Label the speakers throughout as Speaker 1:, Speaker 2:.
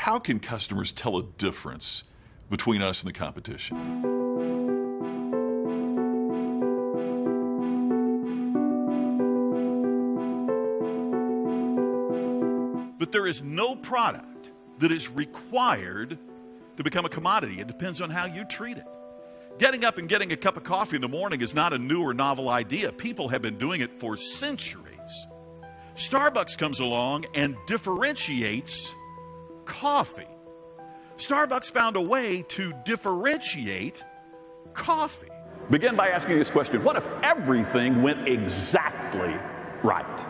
Speaker 1: how can customers tell a difference between us and the competition? But there is no product that is required to become a commodity. It depends on how you treat it. Getting up and getting a cup of coffee in the morning is not a new or novel idea. People have been doing it for centuries. Starbucks comes along and differentiates coffee. Starbucks found a way to differentiate coffee.
Speaker 2: Begin by asking this question: what if everything went exactly right?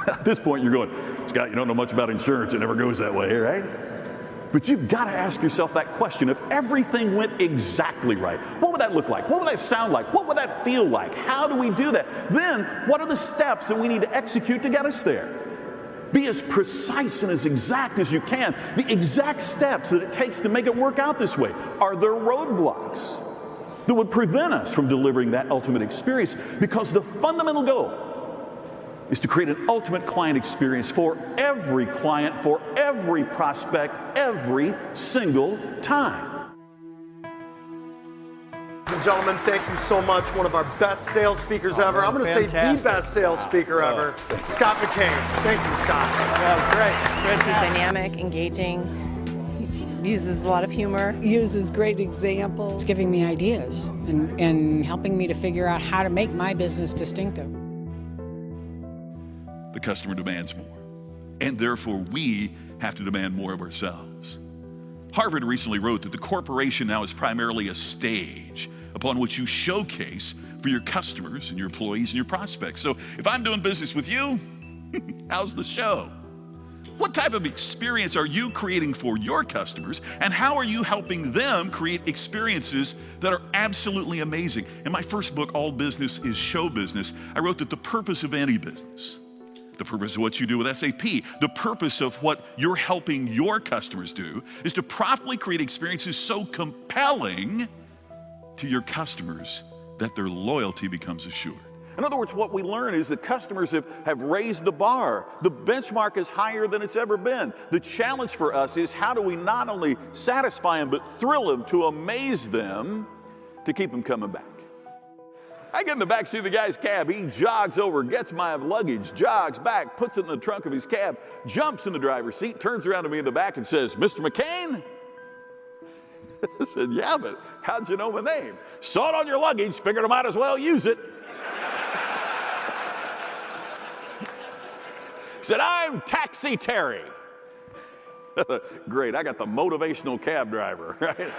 Speaker 2: At this point, you're going, Scott, you don't know much about insurance. It never goes that way, right? But you've got to ask yourself that question. If everything went exactly right, what would that look like? What would that sound like? What would that feel like? How do we do that? Then, what are the steps that we need to execute to get us there? Be as precise and as exact as you can. The exact steps that it takes to make it work out this way. Are there roadblocks that would prevent us from delivering that ultimate experience? Because the fundamental goal is to create an ultimate client experience for every client, for every prospect, every single time.
Speaker 3: Ladies and gentlemen, thank you so much. One of our best sales speakers ever. I'm going to say the best sales speaker ever, Scott McKain. Thank you, Scott.
Speaker 4: That was great. He's dynamic, engaging, uses a lot of humor.
Speaker 5: Uses great examples.
Speaker 6: It's giving me ideas and helping me to figure out how to make my business distinctive.
Speaker 1: The customer demands more, and therefore we have to demand more of ourselves. Harvard recently wrote that the corporation now is primarily a stage upon which you showcase for your customers and your employees and your prospects. So if I'm doing business with you, how's the show? What type of experience are you creating for your customers, and how are you helping them create experiences that are absolutely amazing? In my first book, All Business is Show Business, I wrote that the purpose of any business, the purpose of what you do with SAP, the purpose of what you're helping your customers do, is to properly create experiences so compelling to your customers that their loyalty becomes assured.
Speaker 2: In other words, what we learn is that customers have raised the bar. The benchmark is higher than it's ever been. The challenge for us is, how do we not only satisfy them, but thrill them, to amaze them, to keep them coming back? I get in the back seat of the guy's cab. He jogs over, gets my luggage, jogs back, puts it in the trunk of his cab, jumps in the driver's seat, turns around to me in the back and says, "Mr. McKain?" I said, "Yeah, but how'd you know my name?" "Saw it on your luggage, figured I might as well use it." He said, "I'm Taxi Terry." Great, I got the motivational cab driver, right?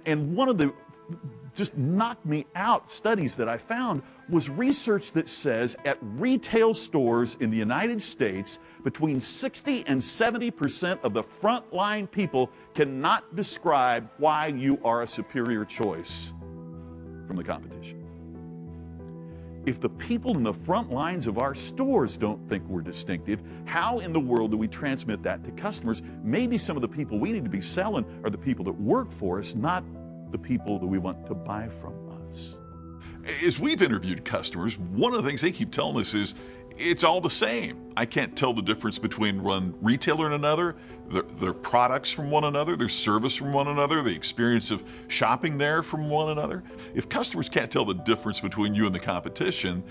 Speaker 1: And one of the just knocked me out studies that I found was research that says at retail stores in the United States, between 60 and 70% of the frontline people cannot describe why you are a superior choice from the competition. If the people in the front lines of our stores don't think we're distinctive, how in the world do we transmit that to customers? Maybe some of the people we need to be selling are the people that work for us, not the people that we want to buy from us. As we've interviewed customers, one of the things they keep telling us is, it's all the same. I can't tell the difference between one retailer and another, their products from one another, their service from one another, the experience of shopping there from one another. If customers can't tell the difference between you and the competition,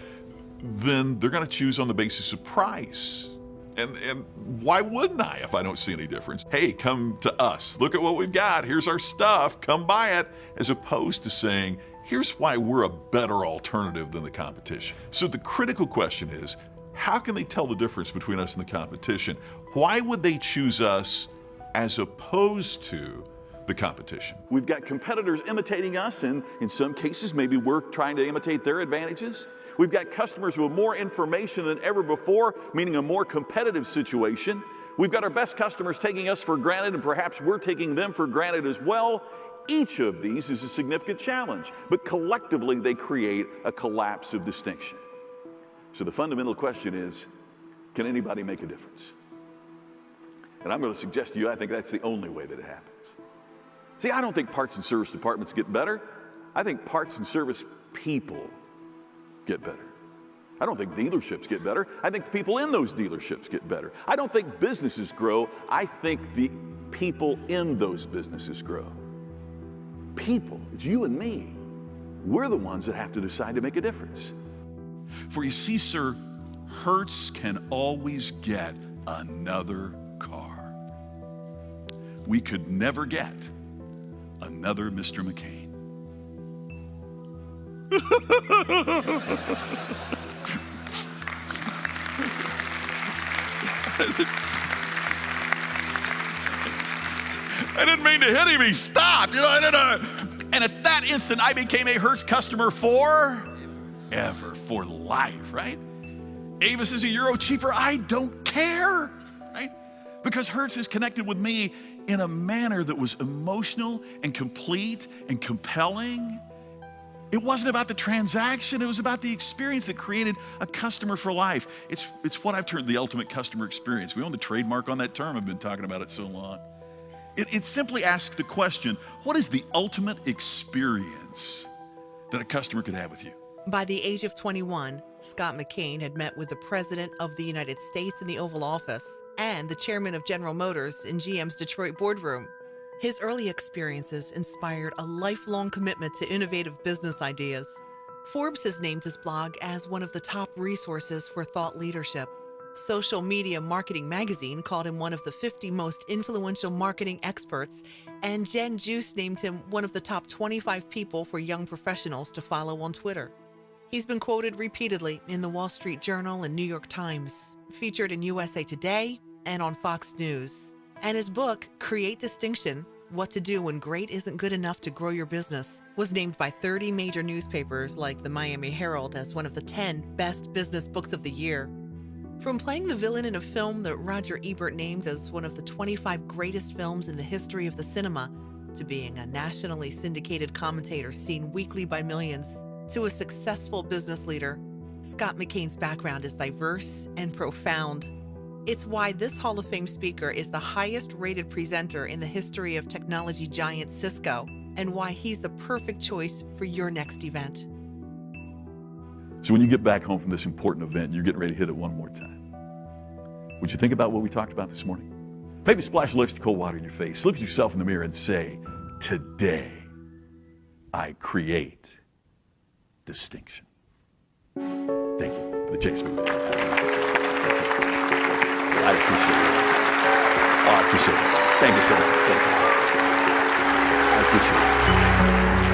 Speaker 1: then they're going to choose on the basis of price. And why wouldn't I if I don't see any difference? Hey, come to us. Look at what we've got. Here's our stuff. Come buy it. As opposed to saying, here's why we're a better alternative than the competition. So the critical question is, how can they tell the difference between us and the competition? Why would they choose us as opposed to the competition?
Speaker 2: We've got competitors imitating us, and in some cases, maybe we're trying to imitate their advantages. We've got customers with more information than ever before, meaning a more competitive situation. We've got our best customers taking us for granted, and perhaps we're taking them for granted as well. Each of these is a significant challenge, but collectively they create a collapse of distinction. So the fundamental question is, can anybody make a difference? And I'm going to suggest to you, I think that's the only way that it happens. See, I don't think parts and service departments get better. I think parts and service people get better. I don't think dealerships get better. I think the people in those dealerships get better. I don't think businesses grow. I think the people in those businesses grow. People, it's you and me. We're the ones that have to decide to make a difference.
Speaker 1: For you see, sir, Hertz can always get another car. We could never get another Mr. McKain. I didn't mean to hit him. He stopped. You know, and at that instant, I became a Hertz customer forever, for life, right? Avis is €1 cheaper. I don't care, right? Because Hertz is connected with me in a manner that was emotional and complete and compelling. It wasn't about the transaction. It was about the experience that created a customer for life. It's what I've termed the ultimate customer experience. We own the trademark on that term. I've been talking about it so long. It simply asks the question, what is the ultimate experience that a customer could have with you?
Speaker 5: By the age of 21, Scott McKain had met with the President of the United States in the Oval Office and the Chairman of General Motors in GM's Detroit boardroom. His early experiences inspired a lifelong commitment to innovative business ideas. Forbes has named his blog as one of the top resources for thought leadership. Social Media Marketing Magazine called him one of the 50 most influential marketing experts, and Jen Juice named him one of the top 25 people for young professionals to follow on Twitter. He's been quoted repeatedly in the Wall Street Journal and New York Times, featured in USA Today and on Fox News. And his book, Create Distinction: What to Do When Great Isn't Good Enough to Grow Your Business, was named by 30 major newspapers like the Miami Herald as one of the 10 best business books of the year. From playing the villain in a film that Roger Ebert named as one of the 25 greatest films in the history of the cinema, to being a nationally syndicated commentator seen weekly by millions, to a successful business leader, Scott McKain's background is diverse and profound. It's why this Hall of Fame speaker is the highest-rated presenter in the history of technology giant Cisco, and why he's the perfect choice for your next event.
Speaker 1: So when you get back home from this important event, you're getting ready to hit it one more time. Would you think about what we talked about this morning? Maybe splash a little extra cold water in your face. Look at yourself in the mirror and say, today I create distinction. Thank you for the Chase movement. That's it. I appreciate it. Oh, I appreciate it. Thank you so much. Thank you. I appreciate it.